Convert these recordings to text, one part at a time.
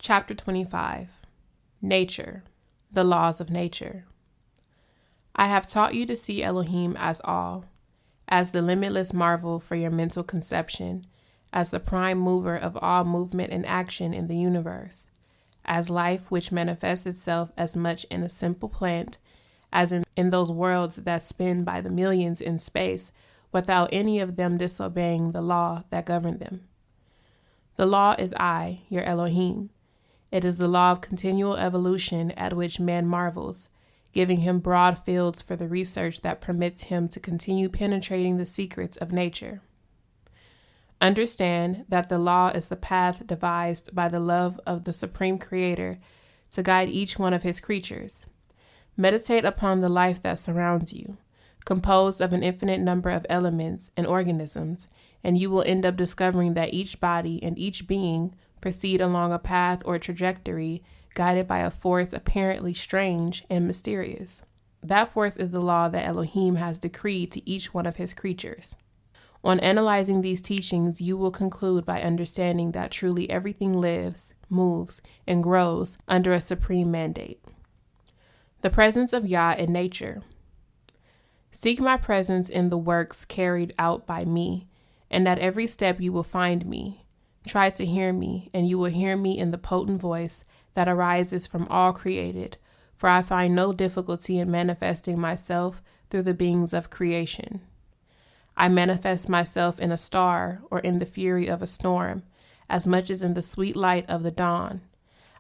Chapter 25. Nature, the laws of nature. I have taught you to see Elohim as all, as the limitless marvel for your mental conception, as the prime mover of all movement and action in the universe, as life which manifests itself as much in a simple plant as in those worlds that spin by the millions in space without any of them disobeying the law that governed them. The law is I, your Elohim. It is the law of continual evolution at which man marvels, giving him broad fields for the research that permits him to continue penetrating the secrets of nature. Understand that the law is the path devised by the love of the Supreme Creator to guide each one of his creatures. Meditate upon the life that surrounds you, composed of an infinite number of elements and organisms, and you will end up discovering that each body and each being proceed along a path or trajectory guided by a force apparently strange and mysterious. That force is the law that Elohim has decreed to each one of his creatures. On analyzing these teachings, you will conclude by understanding that truly everything lives, moves, and grows under a supreme mandate. The presence of YAH in nature. Seek my presence in the works carried out by me, and at every step you will find me. Try to hear me, and you will hear me in the potent voice that arises from all created, for I find no difficulty in manifesting myself through the beings of creation. I manifest myself in a star or in the fury of a storm, as much as in the sweet light of the dawn.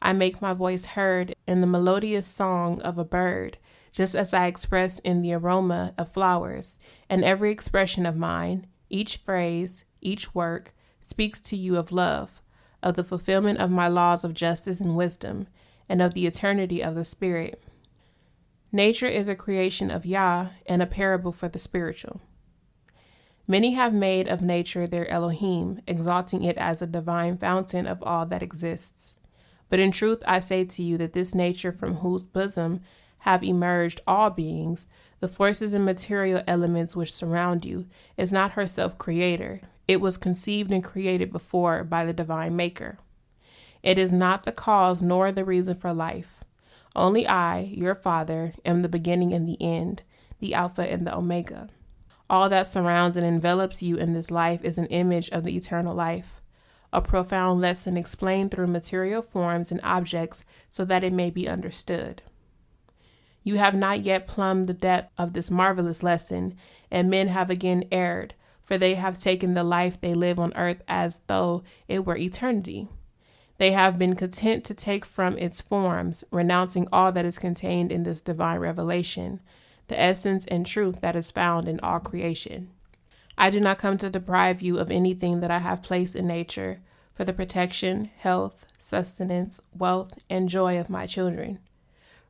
I make my voice heard in the melodious song of a bird, just as I express in the aroma of flowers, and every expression of mine, each phrase, each work, speaks to you of love, of the fulfillment of my laws of justice and wisdom, and of the eternity of the spirit. Nature is a creation of YAH and a parable for the spiritual. Many have made of nature their Elohim, exalting it as a divine fountain of all that exists. But in truth, I say to you that this nature from whose bosom have emerged all beings, the forces and material elements which surround you, is not herself creator. It was conceived and created before by the divine maker. It is not the cause nor the reason for life. Only I, your Father, am the beginning and the end, the Alpha and the Omega. All that surrounds and envelops you in this life is an image of the eternal life, a profound lesson explained through material forms and objects so that it may be understood. You have not yet plumbed the depth of this marvelous lesson, and men have again erred, for they have taken the life they live on earth as though it were eternity. They have been content to take from its forms, renouncing all that is contained in this divine revelation, the essence and truth that is found in all creation. I do not come to deprive you of anything that I have placed in nature for the protection, health, sustenance, wealth, and joy of my children.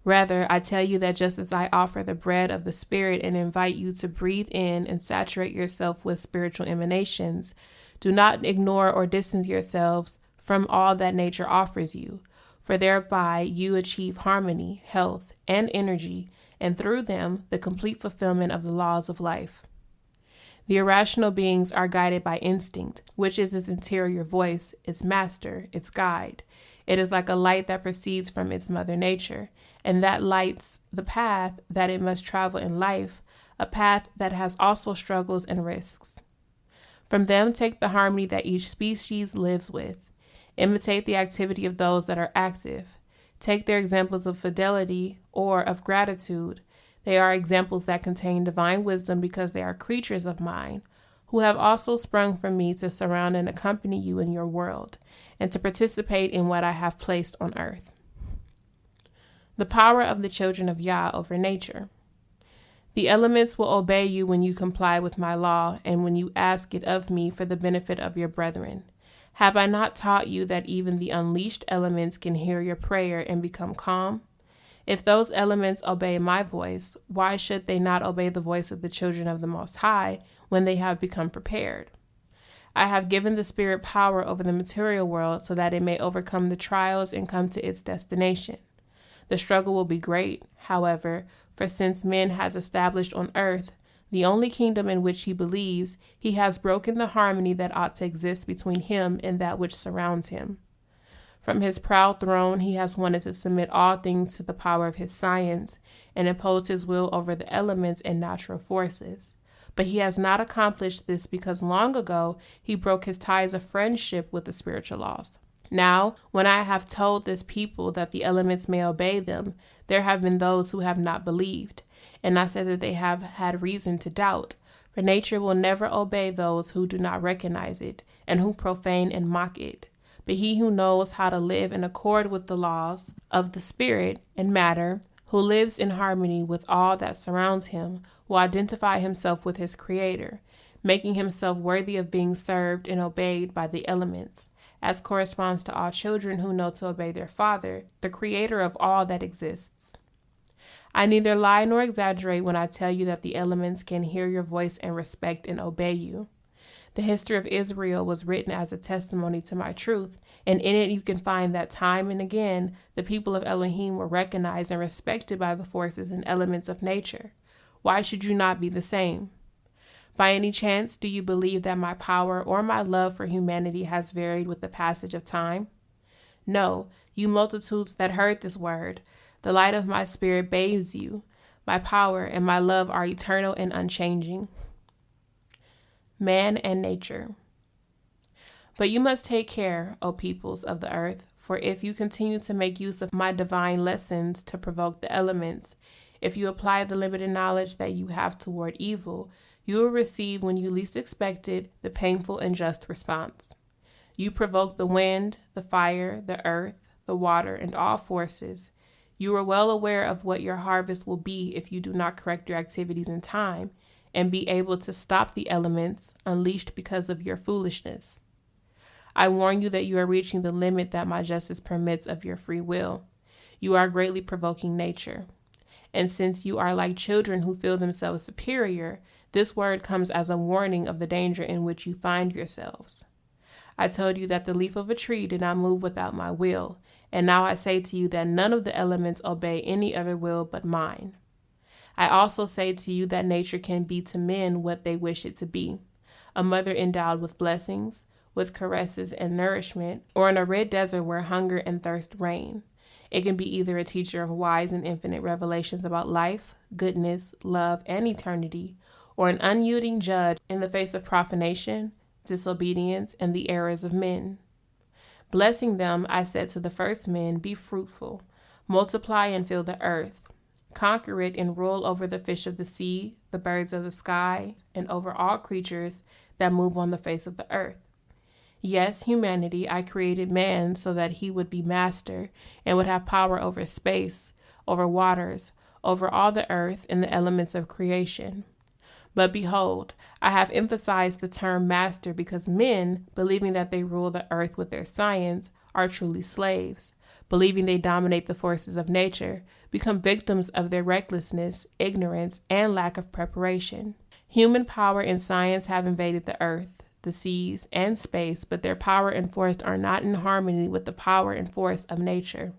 Rather, I tell you that just as I offer the bread of the Spirit and invite you to breathe in and saturate yourself with spiritual emanations, do not ignore or distance yourselves from all that nature offers you, for thereby you achieve harmony, health, and energy, and through them, the complete fulfillment of the laws of life. The irrational beings are guided by instinct, which is its interior voice, its master, its guide. It is like a light that proceeds from its mother nature, and that lights the path that it must travel in life, a path that has also struggles and risks. From them take the harmony that each species lives with. Imitate the activity of those that are active. Take their examples of fidelity or of gratitude. They are examples that contain divine wisdom because they are creatures of mine, who have also sprung from me to surround and accompany you in your world, and to participate in what I have placed on earth. The power of the children of YAH over nature. The elements will obey you when you comply with my law and when you ask it of me for the benefit of your brethren. Have I not taught you that even the unleashed elements can hear your prayer and become calm? If those elements obey my voice, why should they not obey the voice of the children of the Most High when they have become prepared? I have given the spirit power over the material world so that it may overcome the trials and come to its destination. The struggle will be great, however, for since man has established on earth the only kingdom in which he believes, he has broken the harmony that ought to exist between him and that which surrounds him. From his proud throne, he has wanted to submit all things to the power of his science and impose his will over the elements and natural forces. But he has not accomplished this because long ago he broke his ties of friendship with the spiritual laws. Now, when I have told this people that the elements may obey them, there have been those who have not believed, and I said that they have had reason to doubt. For nature will never obey those who do not recognize it and who profane and mock it. But he who knows how to live in accord with the laws of the spirit and matter, who lives in harmony with all that surrounds him, will identify himself with his Creator, making himself worthy of being served and obeyed by the elements, as corresponds to all children who know to obey their Father, the Creator of all that exists. I neither lie nor exaggerate when I tell you that the elements can hear your voice and respect and obey you. The history of Israel was written as a testimony to my truth, and in it you can find that time and again the people of Elohim were recognized and respected by the forces and elements of nature. Why should you not be the same? By any chance, do you believe that my power or my love for humanity has varied with the passage of time? No, you multitudes that heard this word. The light of my spirit bathes you. My power and my love are eternal and unchanging. Man and nature. But you must take care, O peoples of the earth, for if you continue to make use of my divine lessons to provoke the elements, if you apply the limited knowledge that you have toward evil, you will receive, when you least expect it, the painful and just response. You provoke the wind, the fire, the earth, the water, and all forces. You are well aware of what your harvest will be if you do not correct your activities in time and be able to stop the elements unleashed because of your foolishness. I warn you that you are reaching the limit that my justice permits of your free will. You are greatly provoking nature. And since you are like children who feel themselves superior, this word comes as a warning of the danger in which you find yourselves. I told you that the leaf of a tree did not move without my will, and now I say to you that none of the elements obey any other will but mine. I also say to you that nature can be to men what they wish it to be, a mother endowed with blessings, with caresses and nourishment, or in a red desert where hunger and thirst reign. It can be either a teacher of wise and infinite revelations about life, goodness, love, and eternity, or an unyielding judge in the face of profanation, disobedience, and the errors of men. Blessing them, I said to the first men, be fruitful, multiply and fill the earth, conquer it and rule over the fish of the sea, the birds of the sky, and over all creatures that move on the face of the earth. Yes, humanity, I created man so that he would be master and would have power over space, over waters, over all the earth and the elements of creation. But behold, I have emphasized the term master because men, believing that they rule the earth with their science, are truly slaves. Believing they dominate the forces of nature, become victims of their recklessness, ignorance, and lack of preparation. Human power and science have invaded the earth, the seas, and space, but their power and force are not in harmony with the power and force of nature,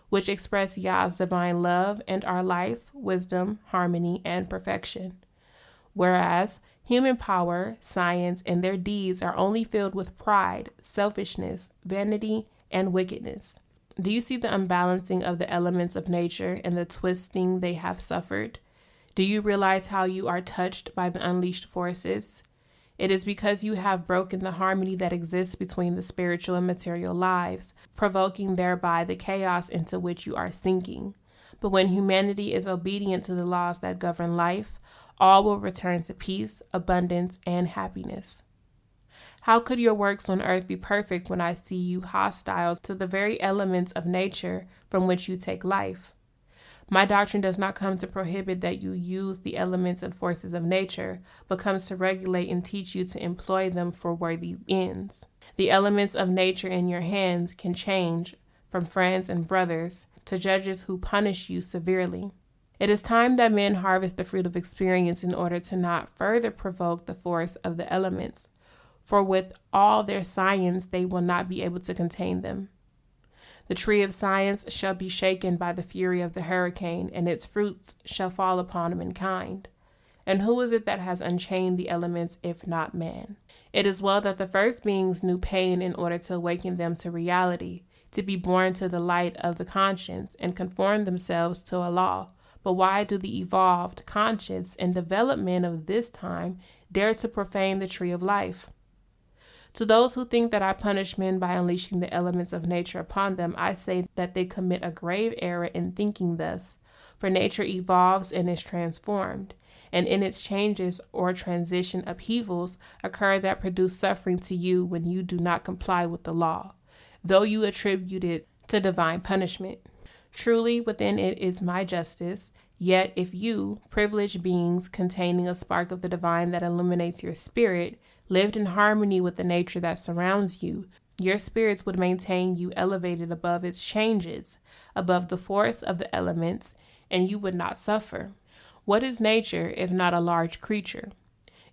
which express Yah's divine love and our life, wisdom, harmony, and perfection. Whereas human power, science, and their deeds are only filled with pride, selfishness, vanity, and wickedness. Do you see the unbalancing of the elements of nature and the twisting they have suffered? Do you realize how you are touched by the unleashed forces? It is because you have broken the harmony that exists between the spiritual and material lives, provoking thereby the chaos into which you are sinking. But when humanity is obedient to the laws that govern life, all will return to peace, abundance, and happiness. How could your works on earth be perfect when I see you hostile to the very elements of nature from which you take life? My doctrine does not come to prohibit that you use the elements and forces of nature, but comes to regulate and teach you to employ them for worthy ends. The elements of nature in your hands can change from friends and brothers to judges who punish you severely. It is time that men harvest the fruit of experience in order to not further provoke the force of the elements, for with all their science they will not be able to contain them. The tree of science shall be shaken by the fury of the hurricane, and its fruits shall fall upon mankind. And who is it that has unchained the elements if not man? It is well that the first beings knew pain in order to awaken them to reality, to be born to the light of the conscience and conform themselves to a law. But why do the evolved conscience and development of this time dare to profane the tree of life? To those who think that I punish men by unleashing the elements of nature upon them, I say that they commit a grave error in thinking thus. For nature evolves and is transformed, and in its changes or transition upheavals occur that produce suffering to you when you do not comply with the law, though you attribute it to divine punishment. Truly, within it is my justice. Yet if you, privileged beings containing a spark of the divine that illuminates your spirit, lived in harmony with the nature that surrounds you, your spirits would maintain you elevated above its changes, above the force of the elements, and you would not suffer. What is nature if not a large creature?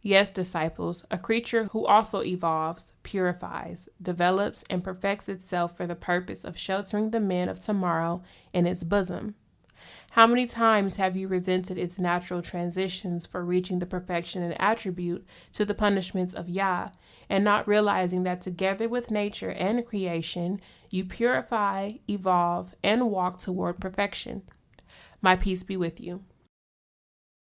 Yes, disciples, a creature who also evolves, purifies, develops, and perfects itself for the purpose of sheltering the men of tomorrow in its bosom. How many times have you resented its natural transitions for reaching the perfection and attribute to the punishments of YAH, and not realizing that together with nature and creation, you purify, evolve, and walk toward perfection? My peace be with you.